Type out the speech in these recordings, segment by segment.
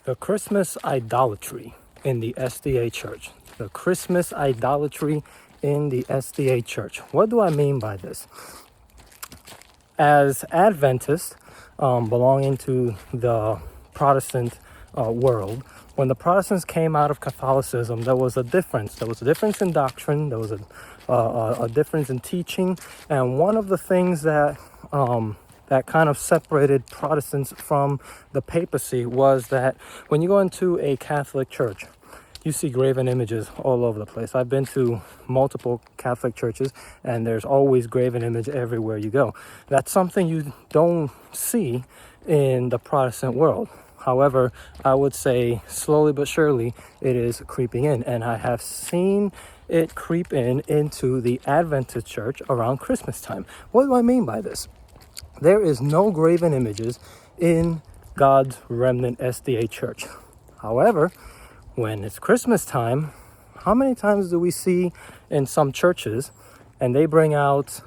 The Christmas idolatry in the SDA church. The Christmas idolatry in the SDA church. What do I mean by this? As Adventists, belonging to the Protestant world, when the Protestants came out of Catholicism, there was a difference. There was a difference in doctrine. There was a difference in teaching. And one of the things that that kind of separated Protestants from the papacy was that when you go into a Catholic church, you see graven images all over the place. I've been to multiple Catholic churches, and there's always graven image everywhere you go. That's something you don't see in the Protestant world. However, I would say slowly but surely it is creeping in, and I have seen it creep into the Adventist church around Christmas time. What do I mean by this? There is no graven images in God's remnant SDA church. However, when it's Christmas time, how many times do we see in some churches and they bring out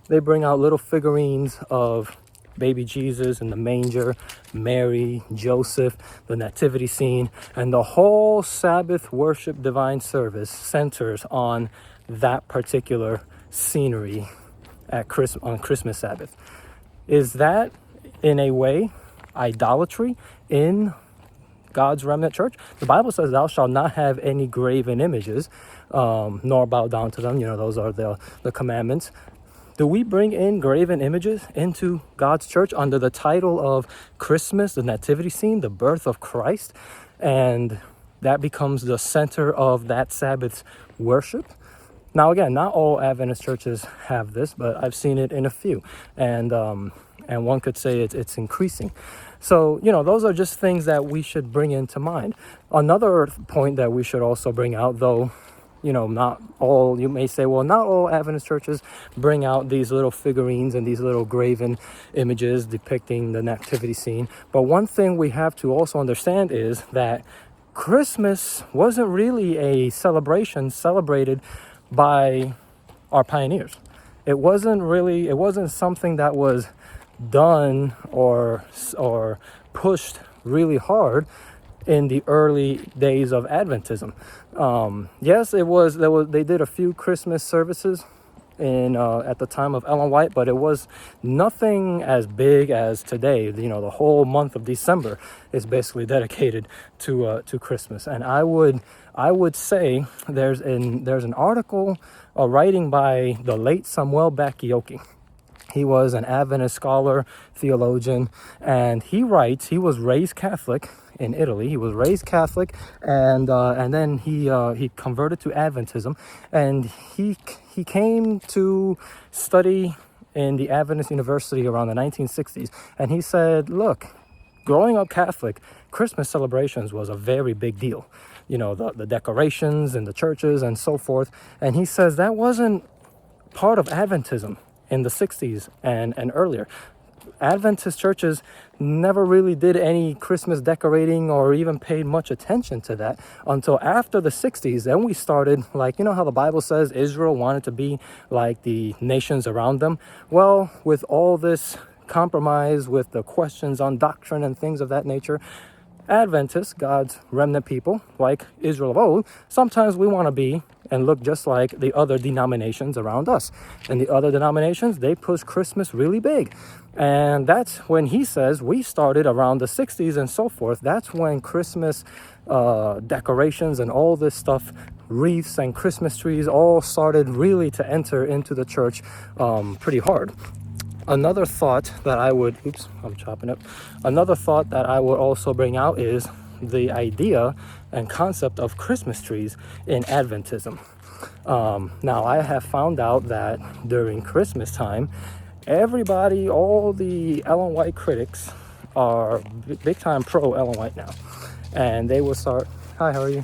little figurines of baby Jesus in the manger, Mary, Joseph, the nativity scene, and the whole Sabbath worship divine service centers on that particular scenery on Christmas Sabbath. Is that, in a way, idolatry in God's remnant church? The Bible says, "Thou shalt not have any graven images, nor bow down to them." You know, those are the commandments. Do we bring in graven images into God's church under the title of Christmas, the nativity scene, the birth of Christ, and that becomes the center of that Sabbath's worship? Now, again, not all Adventist churches have this, but I've seen it in a few, and one could say it's increasing. So, you know, those are just things that we should bring into mind. Another point that we should also bring out, though, you know, not all, you may say, well, not all Adventist churches bring out these little figurines and these little graven images depicting the nativity scene. But one thing we have to also understand is that Christmas wasn't really a celebration celebrated by our pioneers. It wasn't something that was done or pushed really hard in the early days of Adventism. Yes, they did a few Christmas services at the time of Ellen White, but it was nothing as big as today. You know, the whole month of December is basically dedicated to Christmas. And I would say there's an article, a writing by the late Samuel Bakioki. He was an Adventist scholar, theologian, and he writes, he was raised Catholic in Italy. He was raised Catholic, and then he converted to Adventism, and he came to study in the Adventist University around the 1960s, and he said, look, growing up Catholic, Christmas celebrations was a very big deal. You know, the decorations in the churches and so forth, and he says that wasn't part of Adventism in the 60s and earlier. Adventist churches never really did any Christmas decorating or even paid much attention to that until after the 60s. Then we started, like, you know how the Bible says Israel wanted to be like the nations around them? Well, with all this compromise, with the questions on doctrine and things of that nature, Adventists, God's remnant people, like Israel of old, sometimes we want to be and look just like the other denominations around us. And the other denominations, they push Christmas really big. And that's when he says we started around the 60s and so forth. That's when Christmas decorations and all this stuff, wreaths and Christmas trees, all started really to enter into the church pretty hard. Another thought that I would, Another thought that I would also bring out is the idea and concept of Christmas trees in Adventism. Now, I have found out that during Christmas time, everybody, all the Ellen White critics are big time pro Ellen White now. And they will start, hi, how are you?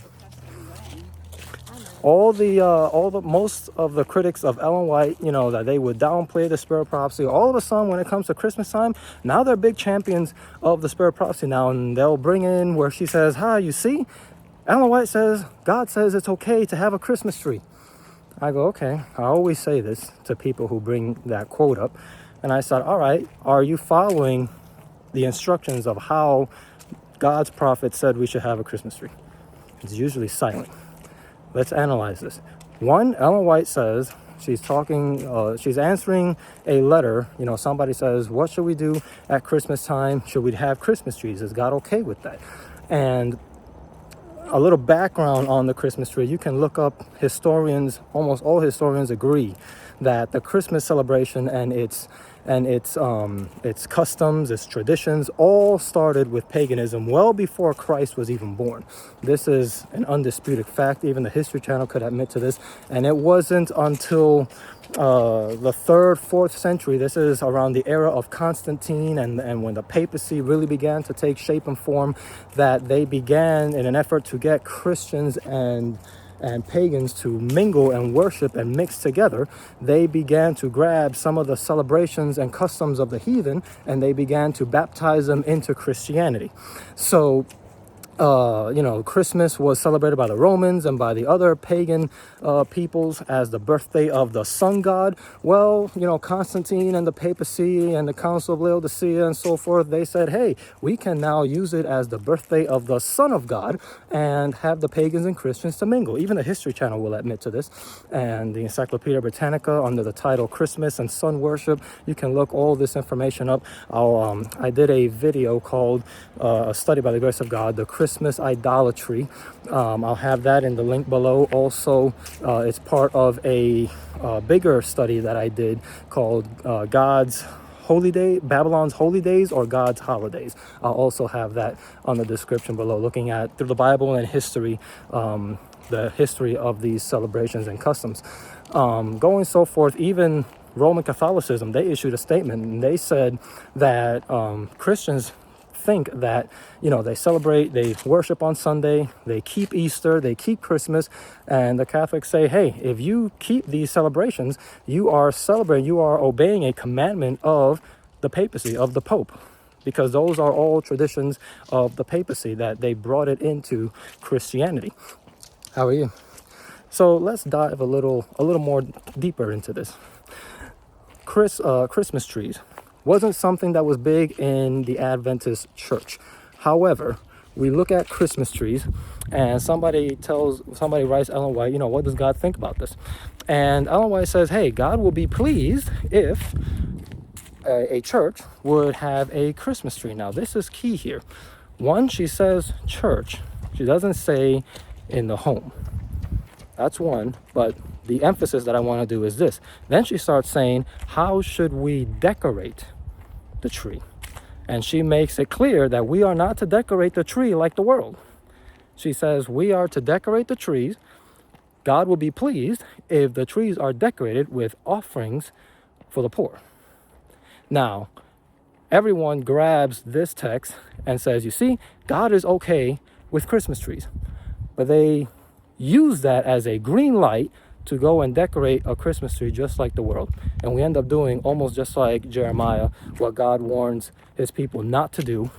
Most of the critics of Ellen White, you know, that they would downplay the spirit of prophecy. All of a sudden, when it comes to Christmas time, now they're big champions of the spirit of prophecy now, and they'll bring in where she says, you see, Ellen White says, God says it's okay to have a Christmas tree. I go, okay. I always say this to people who bring that quote up. And I said, all right, are you following the instructions of how God's prophet said we should have a Christmas tree? It's usually silent. Let's analyze this. One, Ellen White says, she's answering a letter. Somebody says, what should we do at Christmas time? Should we have Christmas trees? Is God okay with that? And a little background on the Christmas tree. You can look up historians. Almost all historians agree that the Christmas celebration and its customs, its traditions, all started with paganism well before Christ was even born. This is an undisputed fact. Even the History Channel could admit to this. And it wasn't until the 3rd, 4th century, this is around the era of Constantine and when the papacy really began to take shape and form, that they began in an effort to get Christians and pagans to mingle and worship and mix together. They began to grab some of the celebrations and customs of the heathen, and they began to baptize them into Christianity. So Christmas was celebrated by the Romans and by the other pagan peoples as the birthday of the sun god. Well, Constantine and the papacy and the Council of Laodicea and so forth, they said, hey, we can now use it as the birthday of the Son of God and have the pagans and Christians to mingle. Even the History Channel will admit to this. And the Encyclopedia Britannica, under the title Christmas and Sun Worship, you can look all this information up. I did a video called A Study by the Grace of God, the Christmas Idolatry. I'll have that in the link below. Also, it's part of a bigger study that I did called Babylon's Holydays or God's Holidays. I'll also have that on the description below, looking at through the Bible and history, the history of these celebrations and customs. Going so forth, even Roman Catholicism, they issued a statement and they said that Christians think that they celebrate, they worship on Sunday, they keep Easter, they keep Christmas, and the Catholics say, hey, if you keep these celebrations, you are obeying a commandment of the papacy, of the Pope, because those are all traditions of the papacy that they brought it into Christianity. How are you? So let's dive a little more deeper into this. Christmas trees wasn't something that was big in the Adventist church. However, we look at Christmas trees and somebody writes Ellen White, what does God think about this? And Ellen White says, hey, God will be pleased if a church would have a Christmas tree. Now, this is key here. One, she says church. She doesn't say in the home. That's one, but the emphasis that I want to do is this. Then she starts saying, how should we decorate the tree? And she makes it clear that we are not to decorate the tree like the world. She says we are to decorate the trees. God will be pleased if the trees are decorated with offerings for the poor. Now, everyone grabs this text and says, you see, God is okay with Christmas trees. But they use that as a green light to go and decorate a Christmas tree just like the world. And we end up doing almost just like Jeremiah, what God warns his people not to do.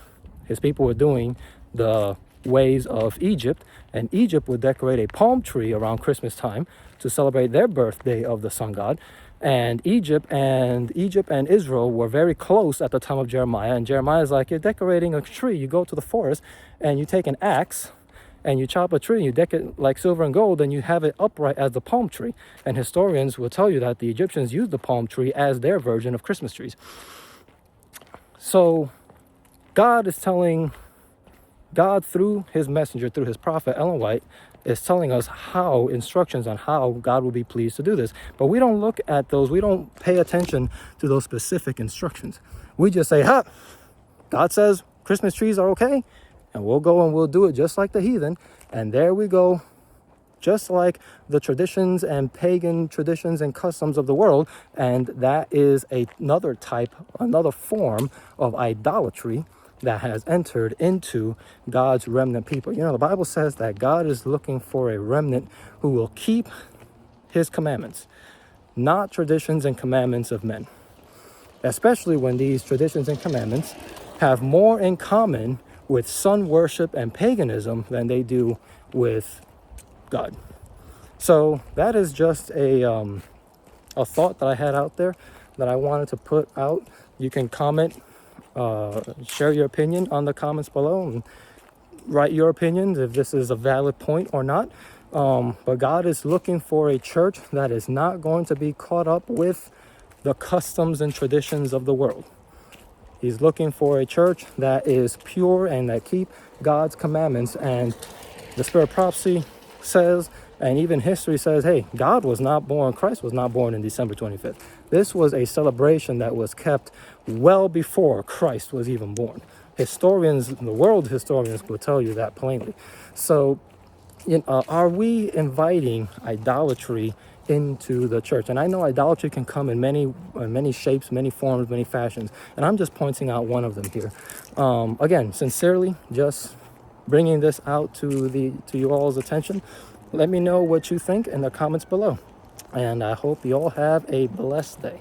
His people were doing the ways of Egypt, and Egypt would decorate a palm tree around Christmas time to celebrate their birthday of the sun god. And Egypt and Israel were very close at the time of Jeremiah. And Jeremiah is like, you're decorating a tree. You go to the forest and you take an axe and you chop a tree and you deck it like silver and gold, and you have it upright as the palm tree. And historians will tell you that the Egyptians used the palm tree as their version of Christmas trees. So God through his messenger, through his prophet Ellen White, is telling us instructions on how God will be pleased to do this. But we don't look at those, we don't pay attention to those specific instructions. We just say, God says Christmas trees are okay, and we'll go and we'll do it just like the heathen. And there we go, just like the traditions and pagan traditions and customs of the world. And that is another form of idolatry that has entered into God's remnant people. The Bible says that God is looking for a remnant who will keep his commandments, not traditions and commandments of men. Especially when these traditions and commandments have more in common with sun worship and paganism than they do with God. So that is just a thought that I had out there that I wanted to put out. You can comment, share your opinion on the comments below, and write your opinions if this is a valid point or not. But God is looking for a church that is not going to be caught up with the customs and traditions of the world. He's looking for a church that is pure and that keep God's commandments. And the spirit of prophecy says, and even history says, hey, God was not born, Christ was not born in December 25th. This was a celebration that was kept well before Christ was even born. Historians, the world historians will tell you that plainly. So, are we inviting idolatry into the church? And I know idolatry can come in many shapes, many forms, many fashions. And I'm just pointing out one of them here. Again, sincerely, just bringing this out to you all's attention. Let me know what you think in the comments below. And I hope you all have a blessed day.